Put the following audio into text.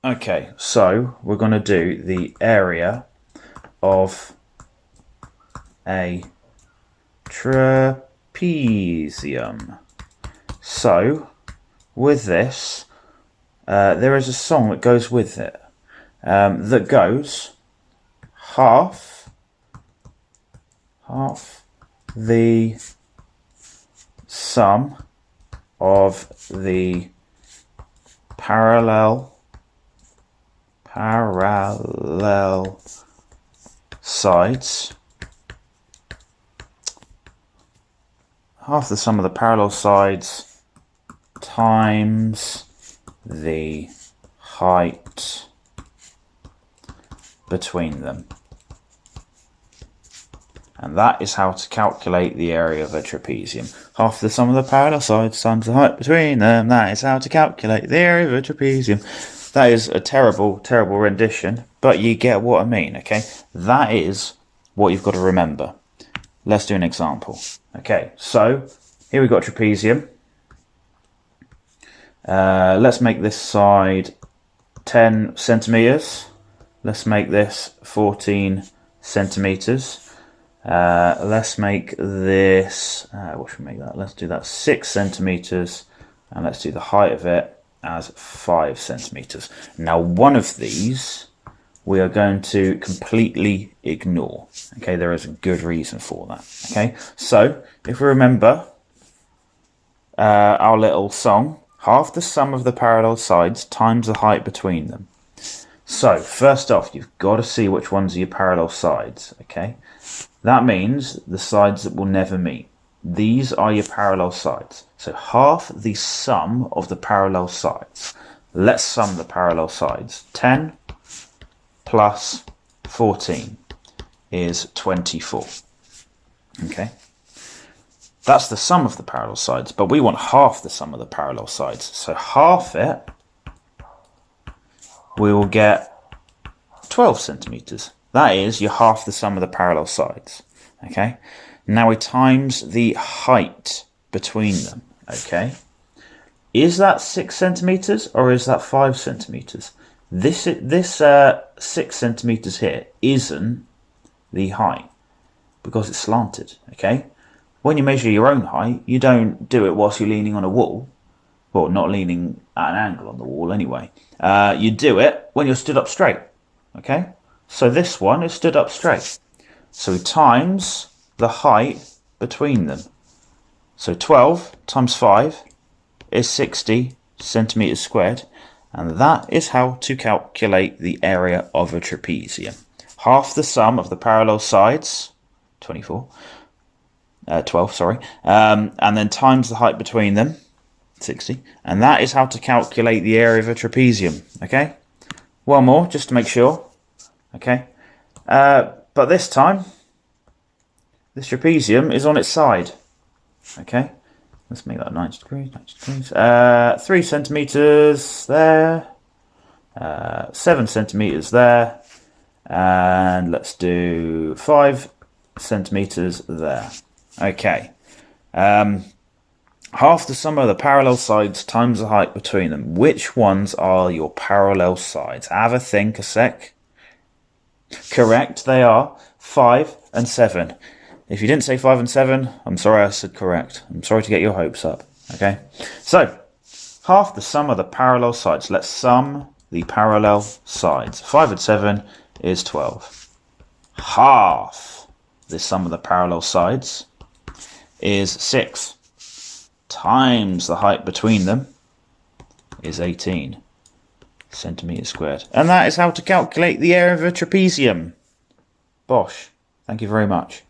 Okay, so we're going to do the area of a trapezium. So, with this, there is a song that goes with it that goes half the sum of the parallel sides, half the sum of the parallel sides times the height between them. And that is how to calculate the area of a trapezium. Half the sum of the parallel sides times the height between them. That is how to calculate the area of a trapezium. That is a terrible, terrible rendition, but you get what I mean, okay? That is what you've got to remember. Let's do an example. Okay, so here we've got trapezium. Let's make this side 10 centimeters. Let's make this 14 centimeters. Let's make this, what should we make that? Let's do that 6 centimeters, and let's do the height of it as 5 centimeters. Now, one of these we are going to completely ignore. Okay, there is a good reason for that. Okay, so if we remember our little song, half the sum of the parallel sides times the height between them. So first off, you've got to see which ones are your parallel sides. Okay, that means the sides that will never meet. These are your parallel sides. So half the sum of the parallel sides. Let's sum the parallel sides. 10 plus 14 is 24. Okay. That's the sum of the parallel sides, but we want half the sum of the parallel sides. So half it, we will get 12 centimeters. That is your half the sum of the parallel sides. Okay. Now we times the height between them. Okay. Is that 6 centimeters or is that 5 centimeters? This 6 centimeters here isn't the height because it's slanted. Okay. When you measure your own height, you don't do it whilst you're leaning on a wall. Well, not leaning at an angle on the wall anyway. You do it when you're stood up straight. Okay. So this one is stood up straight. So we times the height between them. So 12 times 5 is 60 centimeters squared, and that is how to calculate the area of a trapezium. Half the sum of the parallel sides, 12, sorry, and then times the height between them, 60, and that is how to calculate the area of a trapezium. Okay, one more just to make sure. Okay, but this time this trapezium is on its side. Okay, let's make that 90 degrees. 3 centimeters there, 7 centimeters there, and let's do 5 centimeters there. Okay, half the sum of the parallel sides times the height between them. Which ones are your parallel sides? Have a think a sec. Correct, they are 5 and 7. If you didn't say 5 and 7, I'm sorry I said correct. I'm sorry to get your hopes up. Okay, so half the sum of the parallel sides. Let's sum the parallel sides. 5 and 7 is 12. Half the sum of the parallel sides is 6 times the height between them is 18 centimeters squared. And that is how to calculate the area of a trapezium. Bosh. Thank you very much.